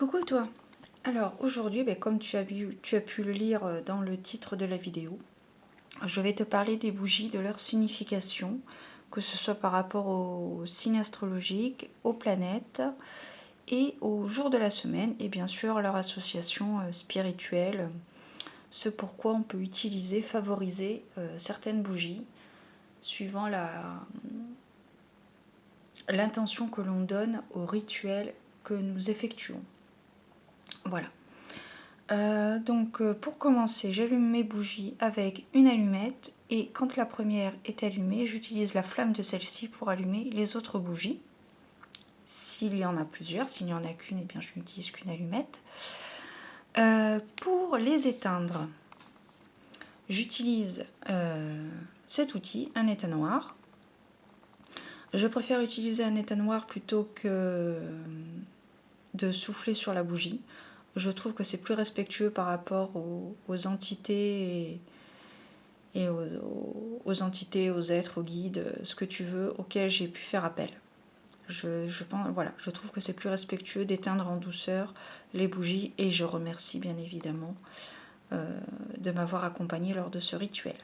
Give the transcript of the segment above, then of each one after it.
Coucou toi. Alors aujourd'hui, comme tu as pu le lire dans le titre de la vidéo, je vais te parler des bougies, de leur signification, que ce soit par rapport aux signes astrologiques, aux planètes et aux jours de la semaine, et bien sûr leur association spirituelle, ce pourquoi on peut utiliser, favoriser certaines bougies, suivant l'intention que l'on donne au rituel que nous effectuons. Voilà. Pour commencer, j'allume mes bougies avec une allumette et quand la première est allumée, j'utilise la flamme de celle-ci pour allumer les autres bougies. S'il y en a plusieurs, s'il n'y en a qu'une, je n'utilise qu'une allumette. Pour les éteindre, j'utilise cet outil, un éteignoir. Je préfère utiliser un éteignoir plutôt que de souffler sur la bougie. Je trouve que c'est plus respectueux par rapport aux entités et aux entités, aux êtres, aux guides, ce que tu veux, auxquels j'ai pu faire appel. Je trouve que c'est plus respectueux d'éteindre en douceur les bougies et je remercie bien évidemment de m'avoir accompagné lors de ce rituel.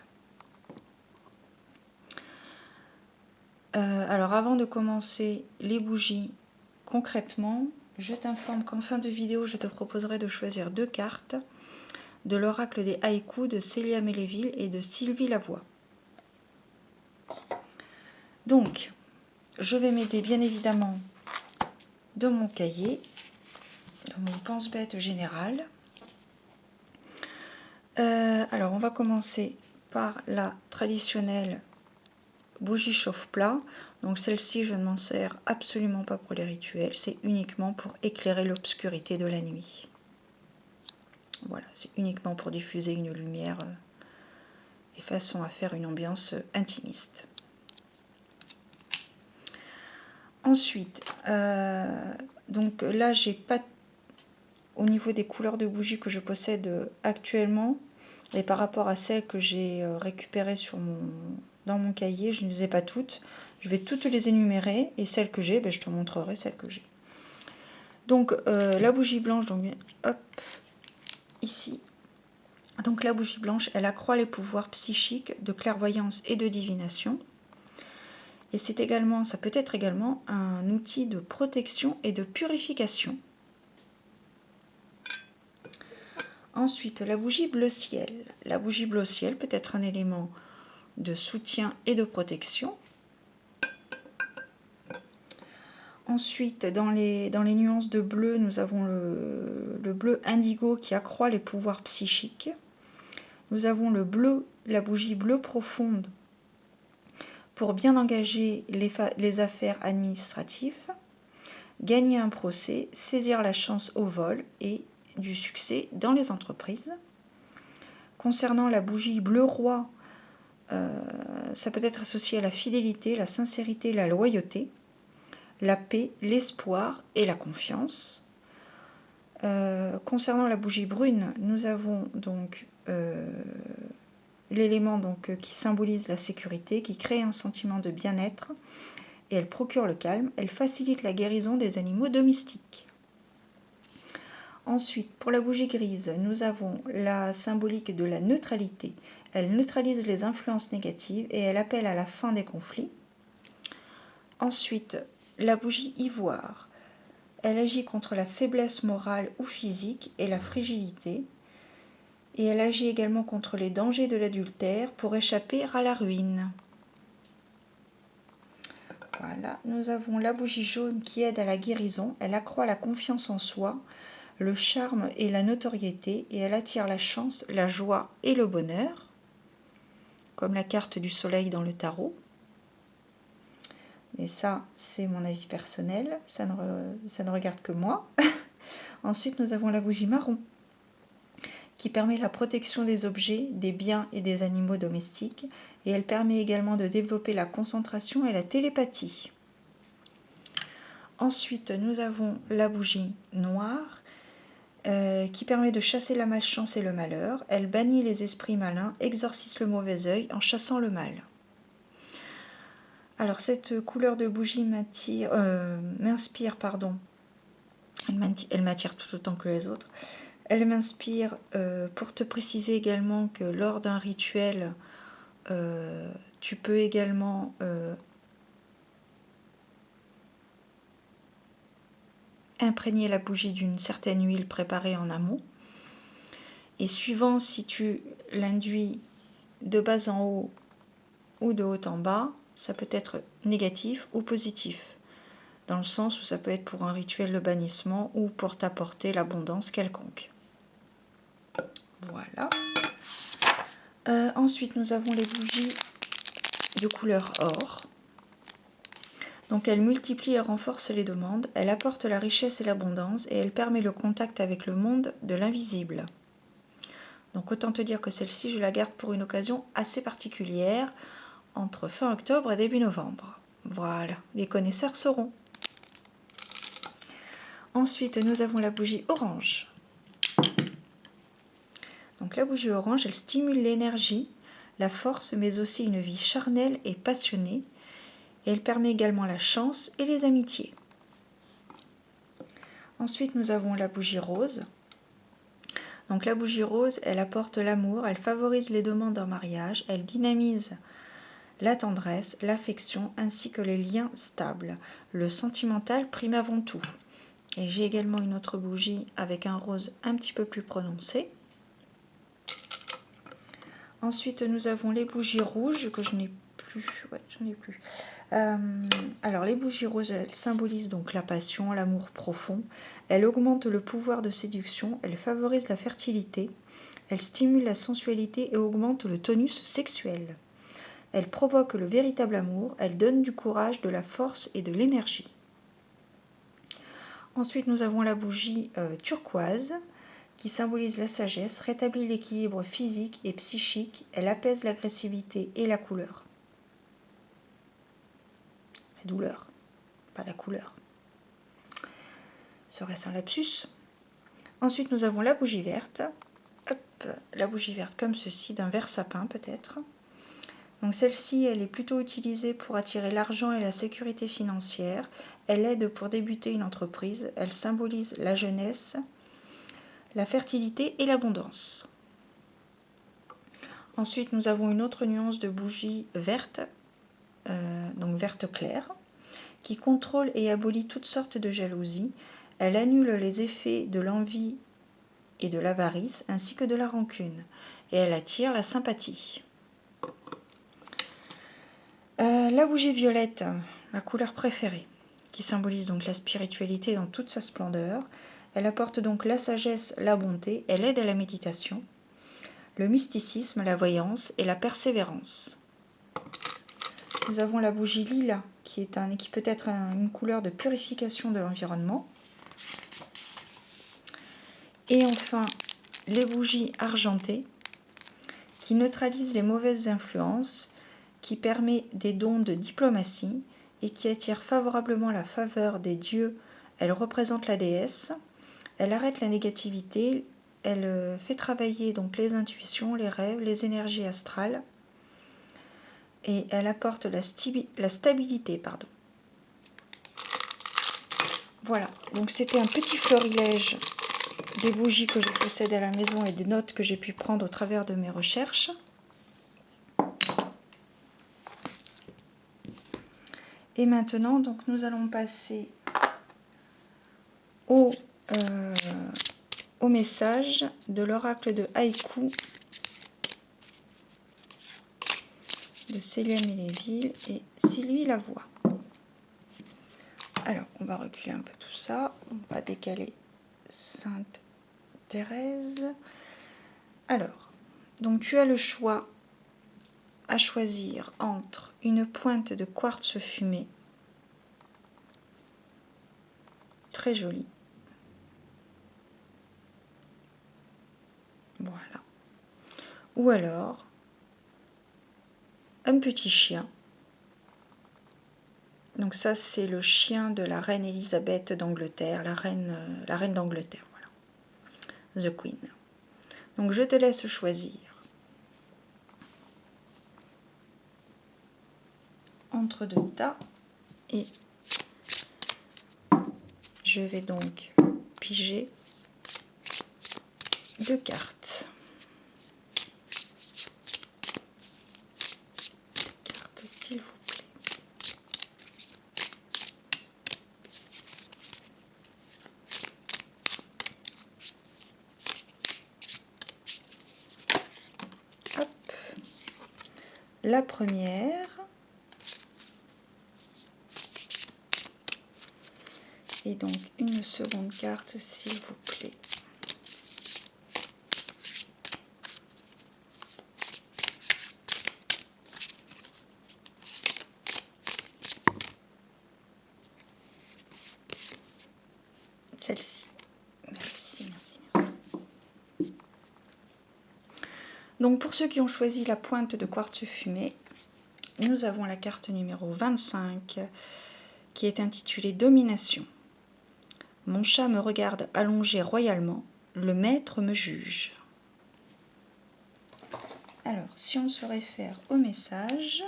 Alors avant de commencer les bougies concrètement, je t'informe qu'en fin de vidéo, je te proposerai de choisir 2 cartes de l'oracle des haïkus de Célia Méléville et de Sylvie Lavoie. Donc, je vais m'aider bien évidemment de mon cahier, de mon pense-bête général. Alors, on va commencer par la traditionnelle bougie chauffe-plat. Donc, celle-ci, je ne m'en sers absolument pas pour les rituels. C'est uniquement pour éclairer l'obscurité de la nuit. Voilà, c'est uniquement pour diffuser une lumière et façon à faire une ambiance intimiste. Ensuite, donc là, j'ai pas, au niveau des couleurs de bougies que je possède actuellement, et par rapport à celles que j'ai récupérées dans mon cahier, je ne les ai pas toutes. Je vais toutes les énumérer, et celles que j'ai, je te montrerai celles que j'ai. Donc, la bougie blanche, donc, hop, ici. Donc, la bougie blanche, elle accroît les pouvoirs psychiques de clairvoyance et de divination. Et c'est également, ça peut être également un outil de protection et de purification. Ensuite, la bougie bleu ciel. La bougie bleu ciel peut être un élément de soutien et de protection. Ensuite, dans les nuances de bleu, nous avons le bleu indigo qui accroît les pouvoirs psychiques. Nous avons le bleu, la bougie bleue profonde pour bien engager les affaires administratives, gagner un procès, saisir la chance au vol et du succès dans les entreprises. Concernant la bougie bleu roi, ça peut être associé à la fidélité, la sincérité, la loyauté, la paix, l'espoir et la confiance. Concernant la bougie brune, nous avons donc l'élément qui symbolise la sécurité, qui crée un sentiment de bien-être et elle procure le calme. Elle facilite la guérison des animaux domestiques. Ensuite, pour la bougie grise, nous avons la symbolique de la neutralité. Elle neutralise les influences négatives et elle appelle à la fin des conflits. Ensuite, la bougie ivoire. Elle agit contre la faiblesse morale ou physique et la frigidité. Et elle agit également contre les dangers de l'adultère pour échapper à la ruine. Voilà, nous avons la bougie jaune qui aide à la guérison. Elle accroît la confiance en soi, le charme et la notoriété et elle attire la chance, la joie et le bonheur, comme la carte du soleil dans le tarot. Mais ça, c'est mon avis personnel, ça ne regarde que moi. Ensuite, nous avons la bougie marron qui permet la protection des objets, des biens et des animaux domestiques et elle permet également de développer la concentration et la télépathie. Ensuite, nous avons la bougie noire qui permet de chasser la malchance et le malheur. Elle bannit les esprits malins, exorcise le mauvais œil en chassant le mal. Alors cette couleur de bougie m'inspire Elle m'attire tout autant que les autres. Elle m'inspire pour te préciser également que lors d'un rituel, tu peux également imprégner la bougie d'une certaine huile préparée en amont. Et suivant si tu l'induis de bas en haut ou de haut en bas, ça peut être négatif ou positif, dans le sens où ça peut être pour un rituel de bannissement ou pour t'apporter l'abondance quelconque. Voilà. Ensuite, nous avons les bougies de couleur or. Donc, elle multiplie et renforce les demandes, elle apporte la richesse et l'abondance et elle permet le contact avec le monde de l'invisible. Donc, autant te dire que celle-ci, je la garde pour une occasion assez particulière, entre fin octobre et début novembre. Voilà, les connaisseurs sauront. Ensuite, nous avons la bougie orange. Donc la bougie orange, elle stimule l'énergie, la force, mais aussi une vie charnelle et passionnée. Et elle permet également la chance et les amitiés. Ensuite, nous avons la bougie rose. Donc la bougie rose, elle apporte l'amour, elle favorise les demandes en mariage, elle dynamise la tendresse, l'affection ainsi que les liens stables. Le sentimental prime avant tout. Et j'ai également une autre bougie avec un rose un petit peu plus prononcé. Ensuite, nous avons les bougies rouges que je n'ai plus. Ouais, j'en ai plus. Alors, les bougies rouges, elles symbolisent donc la passion, l'amour profond. Elles augmentent le pouvoir de séduction, elles favorisent la fertilité, elles stimulent la sensualité et augmentent le tonus sexuel. Elles provoquent le véritable amour, elles donnent du courage, de la force et de l'énergie. Ensuite, nous avons la bougie turquoise qui symbolise la sagesse, rétablit l'équilibre physique et psychique, elle apaise l'agressivité et la couleur. La douleur, pas la couleur. Serait-ce un lapsus? Ensuite, nous avons la bougie verte. Hop, la bougie verte comme ceci, d'un vert sapin peut-être. Donc celle-ci, elle est plutôt utilisée pour attirer l'argent et la sécurité financière. Elle aide pour débuter une entreprise. Elle symbolise la jeunesse, la fertilité et l'abondance. Ensuite, nous avons une autre nuance de bougie verte, donc verte claire, qui contrôle et abolit toutes sortes de jalousies. Elle annule les effets de l'envie et de l'avarice, ainsi que de la rancune. Et elle attire la sympathie. La bougie violette, ma couleur préférée, qui symbolise donc la spiritualité dans toute sa splendeur. Elle apporte donc la sagesse, la bonté, elle aide à la méditation, le mysticisme, la voyance et la persévérance. Nous avons la bougie lilas, qui peut être une couleur de purification de l'environnement. Et enfin, les bougies argentées, qui neutralisent les mauvaises influences, qui permet des dons de diplomatie et qui attire favorablement la faveur des dieux. Elle représente la déesse, elle arrête la négativité, elle fait travailler donc les intuitions, les rêves, les énergies astrales et elle apporte la stabilité. Voilà, donc c'était un petit florilège des bougies que je possède à la maison et des notes que j'ai pu prendre au travers de mes recherches. Et maintenant, donc, nous allons passer au message de l'oracle de Haïku de Célia Méléville et Sylvie Lavoie. Alors, on va reculer un peu tout ça. On va décaler Sainte Thérèse. Alors, donc tu as le choix à choisir entre une pointe de quartz fumé, très jolie. Voilà. Ou alors, un petit chien. Donc ça, c'est le chien de la reine Elisabeth d'Angleterre, la reine d'Angleterre, voilà. The Queen. Donc je te laisse choisir entre deux tas et je vais donc piger 2 cartes. 2 cartes, s'il vous plaît. Hop. La première. Et donc une seconde carte, s'il vous plaît. Celle-ci. Merci, merci, merci. Donc pour ceux qui ont choisi la pointe de quartz fumé, nous avons la carte numéro 25 qui est intitulée Domination. Mon chat me regarde allongé royalement, le maître me juge. Alors, si on se réfère au message,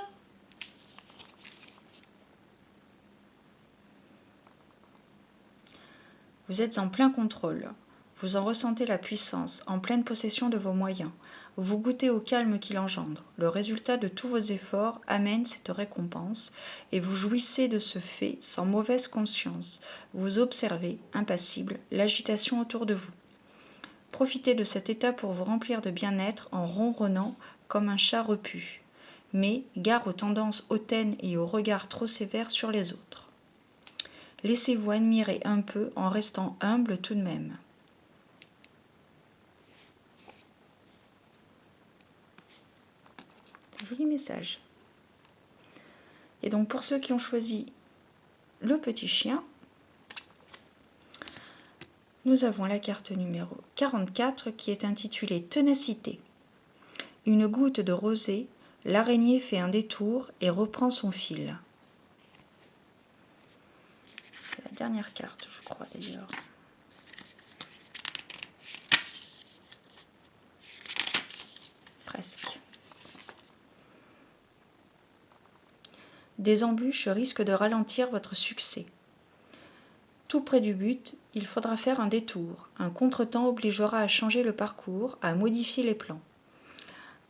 vous êtes en plein contrôle. Vous en ressentez la puissance, en pleine possession de vos moyens. Vous goûtez au calme qu'il engendre. Le résultat de tous vos efforts amène cette récompense et vous jouissez de ce fait sans mauvaise conscience. Vous observez, impassible, l'agitation autour de vous. Profitez de cet état pour vous remplir de bien-être en ronronnant comme un chat repu. Mais gare aux tendances hautaines et aux regards trop sévères sur les autres. Laissez-vous admirer un peu en restant humble tout de même. C'est un joli message. Et donc pour ceux qui ont choisi le petit chien, nous avons la carte numéro 44 qui est intitulée Ténacité. Une goutte de rosée, l'araignée fait un détour et reprend son fil. C'est la dernière carte, je crois d'ailleurs. Presque. Des embûches risquent de ralentir votre succès. Tout près du but, il faudra faire un détour. Un contretemps obligera à changer le parcours, à modifier les plans.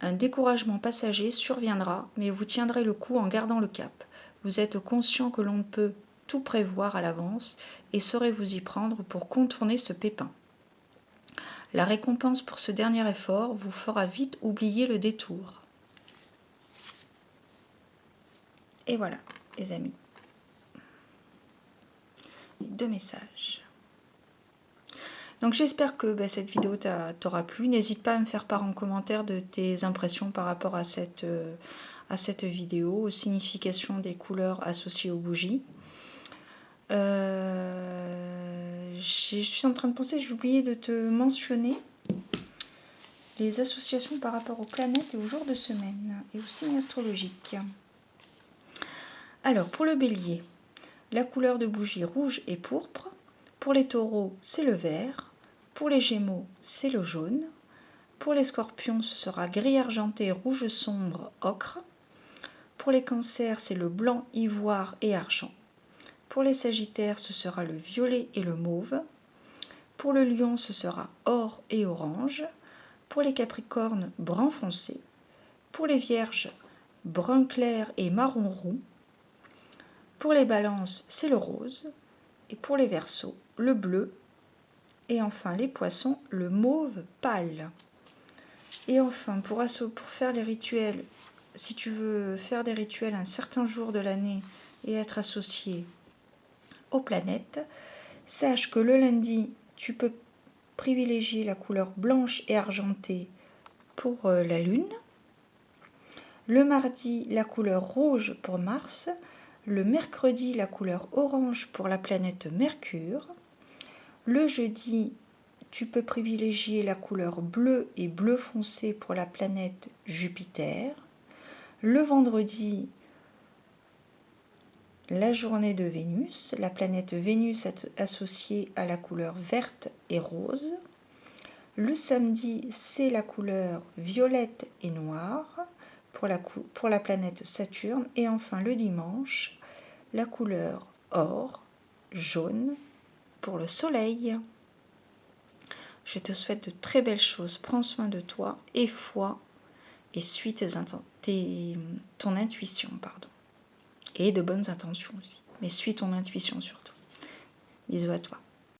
Un découragement passager surviendra, mais vous tiendrez le coup en gardant le cap. Vous êtes conscient que l'on ne peut tout prévoir à l'avance et saurez vous y prendre pour contourner ce pépin. La récompense pour ce dernier effort vous fera vite oublier le détour. Et voilà, les amis. Les 2 messages. Donc j'espère que cette vidéo t'aura plu. N'hésite pas à me faire part en commentaire de tes impressions par rapport à cette vidéo, aux significations des couleurs associées aux bougies. Je suis en train de penser, j'ai oublié de te mentionner les associations par rapport aux planètes et aux jours de semaine et aux signes astrologiques. Alors pour le bélier, la couleur de bougie rouge et pourpre. Pour les taureaux, c'est le vert. Pour les gémeaux, c'est le jaune. Pour les scorpions, ce sera gris argenté, rouge sombre, ocre. Pour les cancers, c'est le blanc, ivoire et argent. Pour les sagittaires, ce sera le violet et le mauve. Pour le lion, ce sera or et orange. Pour les capricornes, brun foncé. Pour les vierges, brun clair et marron roux. Pour les balances, c'est le rose. Et pour les verseaux, le bleu. Et enfin, les poissons, le mauve pâle. Et enfin, pour faire les rituels, si tu veux faire des rituels un certain jour de l'année et être associé aux planètes, sache que le lundi, tu peux privilégier la couleur blanche et argentée pour la lune. Le mardi, la couleur rouge pour Mars. Le mercredi, la couleur orange pour la planète Mercure. Le jeudi, tu peux privilégier la couleur bleu et bleu foncé pour la planète Jupiter. Le vendredi, la journée de Vénus, la planète Vénus associée à la couleur verte et rose. Le samedi, c'est la couleur violette et noire pour la planète Saturne. Et enfin le dimanche, la couleur or, jaune pour le soleil. Je te souhaite de très belles choses. Prends soin de toi, aie foi et suis ton intuition, pardon. Et de bonnes intentions aussi. Mais suis ton intuition surtout. Bisous à toi.